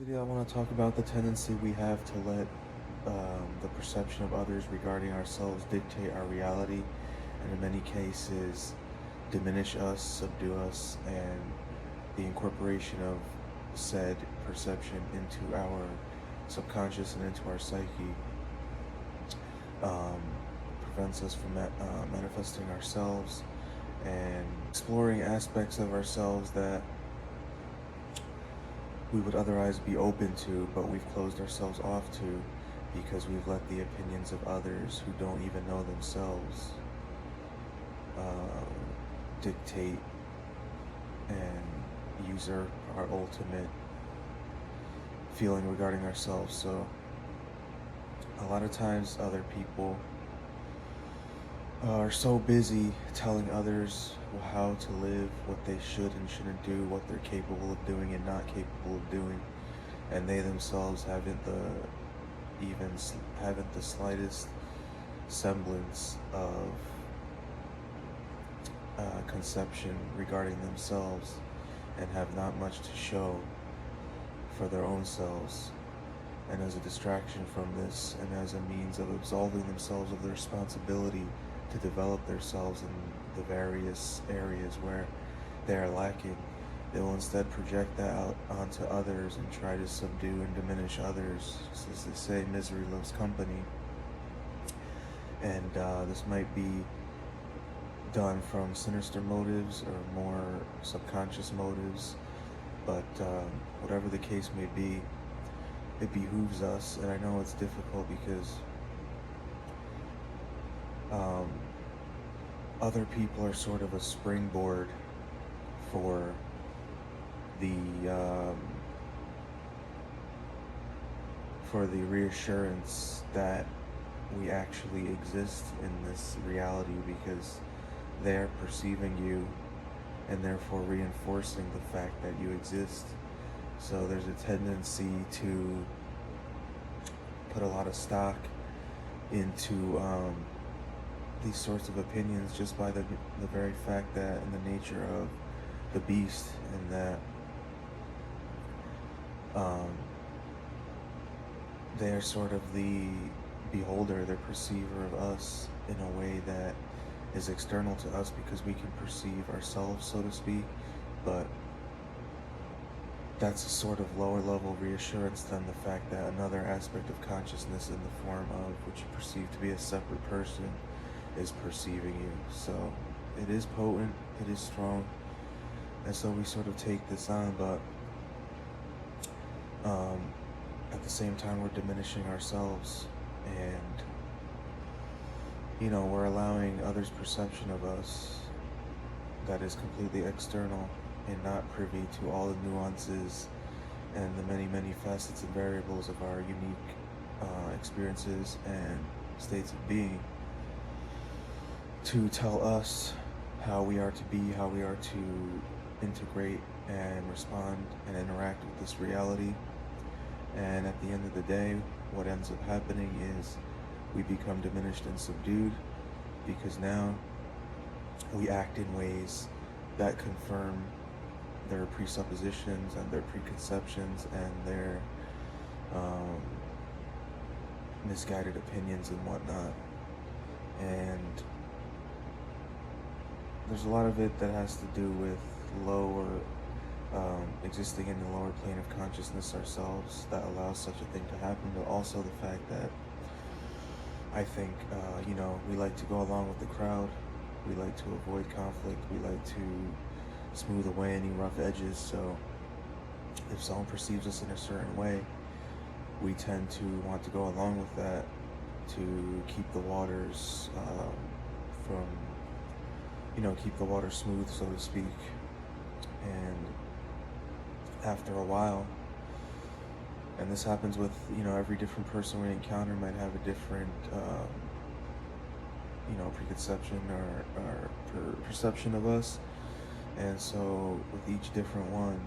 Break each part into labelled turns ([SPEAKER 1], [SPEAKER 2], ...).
[SPEAKER 1] Video, I want to talk about the tendency we have to let the perception of others regarding ourselves dictate our reality, and in many cases, diminish us, subdue us, and the incorporation of said perception into our subconscious and into our psyche um, prevents us from manifesting ourselves and exploring aspects of ourselves that we would otherwise be open to, but we've closed ourselves off to because we've let the opinions of others who don't even know themselves uh, dictate and usurp our ultimate feeling regarding ourselves. So, a lot of times, other people are so busy telling others how to live, what they should and shouldn't do, what they're capable of doing and not capable of doing, and they themselves haven't the slightest semblance of conception regarding themselves, and have not much to show for their own selves. And as a distraction from this, and as a means of absolving themselves of the responsibility to develop themselves in the various areas where they are lacking, they will instead project that out onto others and try to subdue and diminish others. As they say, misery loves company. And this might be done from sinister motives or more subconscious motives, but whatever the case may be, it behooves us. And I know it's difficult because other people are sort of a springboard for the reassurance that we actually exist in this reality, because they're perceiving you and therefore reinforcing the fact that you exist. So there's a tendency to put a lot of stock into these sorts of opinions just by the very fact that, in the nature of the beast, and that they are sort of the beholder, the perceiver of us in a way that is external to us, because we can perceive ourselves, so to speak, but that's a sort of lower level reassurance than the fact that another aspect of consciousness, in the form of what you perceive to be a separate person, is perceiving you. So it is potent, it is strong, and so we sort of take this on, but at the same time we're diminishing ourselves, and we're allowing others' perception of us that is completely external and not privy to all the nuances and the many, many facets and variables of our unique experiences and states of being, to tell us how we are to be, how we are to integrate and respond and interact with this reality. And at the end of the day, what ends up happening is we become diminished and subdued, because now we act in ways that confirm their presuppositions and their preconceptions and their misguided opinions and whatnot. And there's a lot of it that has to do with lower existing in the lower plane of consciousness ourselves that allows such a thing to happen, but also the fact that I think we like to go along with the crowd, we like to avoid conflict, we like to smooth away any rough edges. So if someone perceives us in a certain way, we tend to want to go along with that to keep the waters keep the water smooth, so to speak. And after a while, and this happens with every different person we encounter might have a different preconception or perception of us, and so with each different one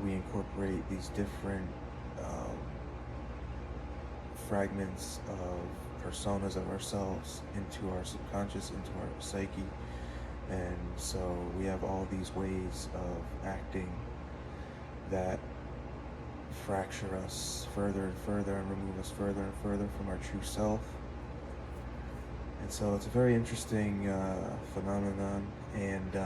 [SPEAKER 1] we incorporate these different fragments of personas of ourselves into our subconscious, into our psyche. And so we have all these ways of acting that fracture us further and further and remove us further and further from our true self. And so it's a very interesting phenomenon, and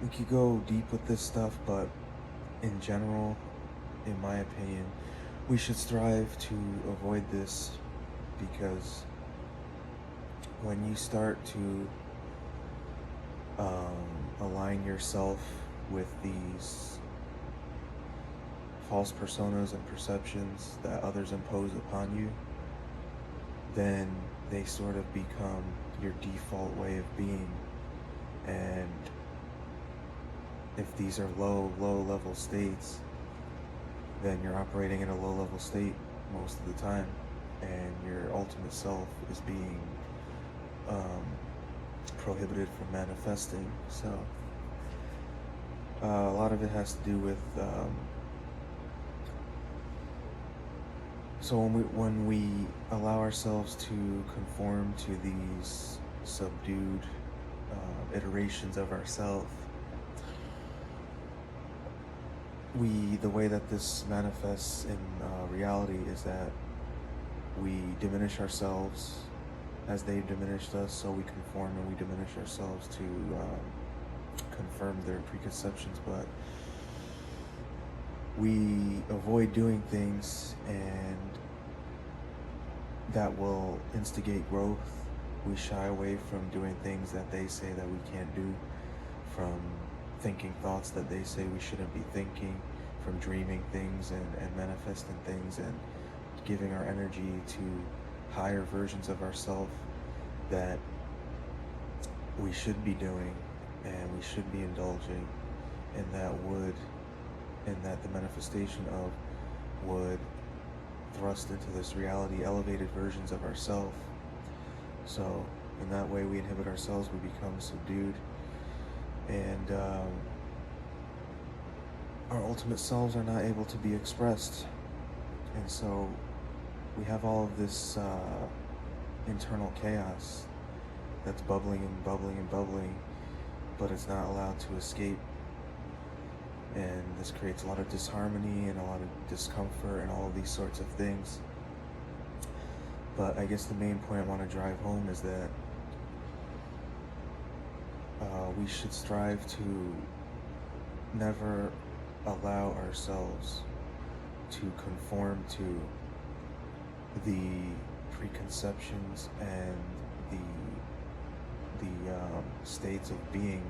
[SPEAKER 1] we could go deep with this stuff, but in general, in my opinion, we should strive to avoid this, because when you start to align yourself with these false personas and perceptions that others impose upon you, then they sort of become your default way of being. And if these are low level states, then you're operating in a low level state most of the time, and your ultimate self is being prohibited from manifesting. So a lot of it has to do with so when we allow ourselves to conform to these subdued iterations of ourselves, the way that this manifests in reality is that we diminish ourselves as they've diminished us, so we conform and we diminish ourselves to confirm their preconceptions. But we avoid doing things and that will instigate growth. We shy away from doing things that they say that we can't do, from thinking thoughts that they say we shouldn't be thinking, from dreaming things and manifesting things, and giving our energy to higher versions of ourselves that we should be doing and we should be indulging, and that the manifestation of would thrust into this reality elevated versions of ourselves. So in that way we inhibit ourselves, we become subdued, and our ultimate selves are not able to be expressed. And so we have all of this internal chaos that's bubbling and bubbling and bubbling, but it's not allowed to escape. And this creates a lot of disharmony and a lot of discomfort and all of these sorts of things. But I guess the main point I want to drive home is that we should strive to never allow ourselves to conform to the preconceptions and the states of being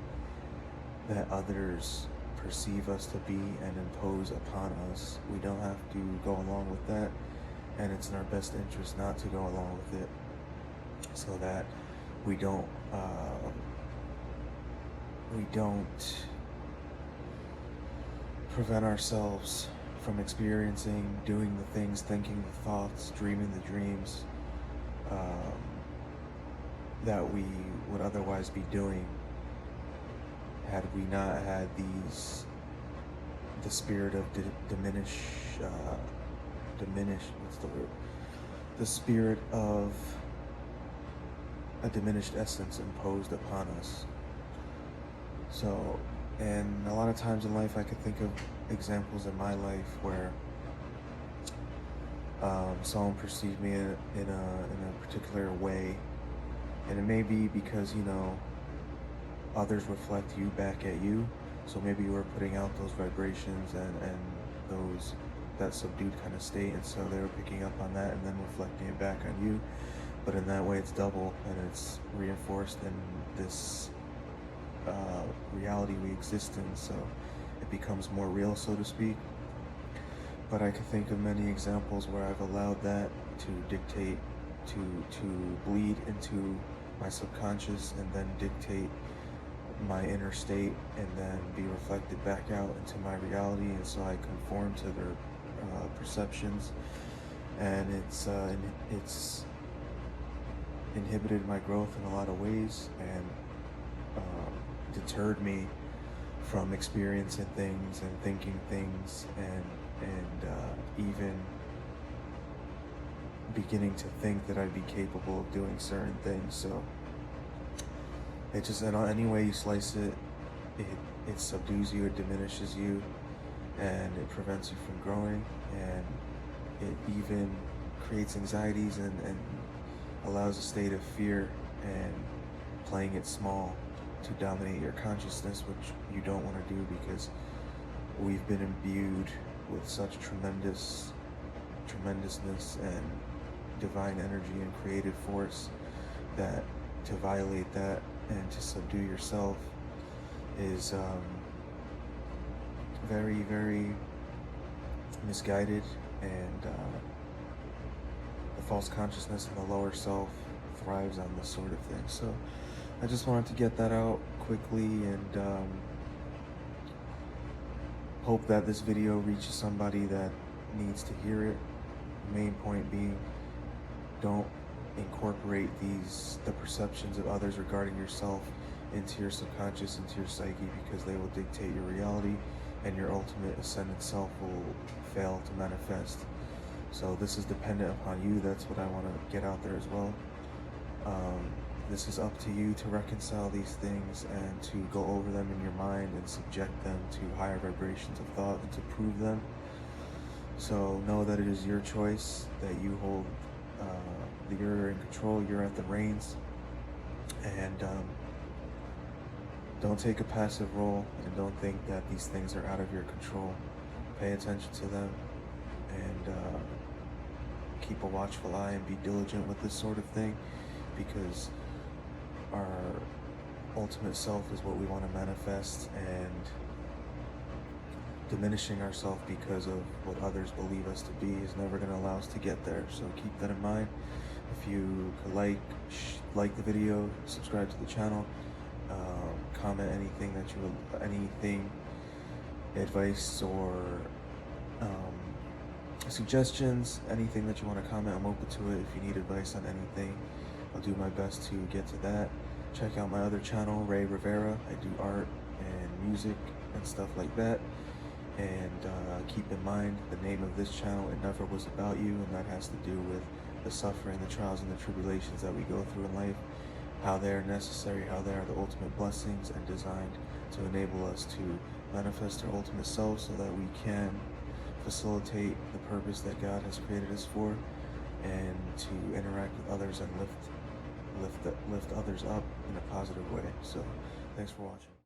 [SPEAKER 1] that others perceive us to be and impose upon us. We don't have to go along with that, and it's in our best interest not to go along with it, so that we don't prevent ourselves from experiencing, doing the things, thinking the thoughts, dreaming the dreams that we would otherwise be doing had we not had the spirit of the spirit of a diminished essence imposed upon us. So, and a lot of times in life I could think of examples in my life where someone perceived me in a particular way, and it may be because, you know, others reflect you back at you, so maybe you were putting out those vibrations and that subdued kind of state, and so they were picking up on that and then reflecting it back on you. But in that way it's double, and it's reinforced in this reality we exist in, so it becomes more real, so to speak. But I can think of many examples where I've allowed that to dictate, to bleed into my subconscious and then dictate my inner state and then be reflected back out into my reality, and so I conform to their perceptions, and it's inhibited my growth in a lot of ways, and deterred me from experiencing things and thinking things, and even beginning to think that I'd be capable of doing certain things. So it just, in any way you slice it, it, it subdues you, it diminishes you, and it prevents you from growing, and it even creates anxieties and allows a state of fear and playing it small to dominate your consciousness, which you don't want to do, because we've been imbued with such tremendousness and divine energy and creative force that to violate that and to subdue yourself is very, very misguided, and the false consciousness and the lower self thrives on this sort of thing. So I just wanted to get that out quickly, and hope that this video reaches somebody that needs to hear it. The main point being, don't incorporate the perceptions of others regarding yourself into your subconscious, into your psyche, because they will dictate your reality, and your ultimate ascended self will fail to manifest. So this is dependent upon you. That's what I want to get out there as well. This is up to you to reconcile these things and to go over them in your mind and subject them to higher vibrations of thought and to prove them. So know that it is your choice, that you hold, you're in control, you're at the reins, and don't take a passive role, and don't think that these things are out of your control. Pay attention to them, and keep a watchful eye and be diligent with this sort of thing, because our ultimate self is what we want to manifest, and diminishing ourselves because of what others believe us to be is never going to allow us to get there. So keep that in mind. If you could like the video, subscribe to the channel, comment anything that anything, advice or suggestions, anything that you want to comment, I'm open to it. If you need advice on anything, I'll do my best to get to that. Check out my other channel, Ray Rivera. I do art and music and stuff like that. And keep in mind the name of this channel, It Never Was About You, and that has to do with the suffering, the trials, and the tribulations that we go through in life, how they are necessary, how they are the ultimate blessings, and designed to enable us to manifest our ultimate self so that we can facilitate the purpose that God has created us for, and to interact with others and lift others up in a positive way. So thanks for watching.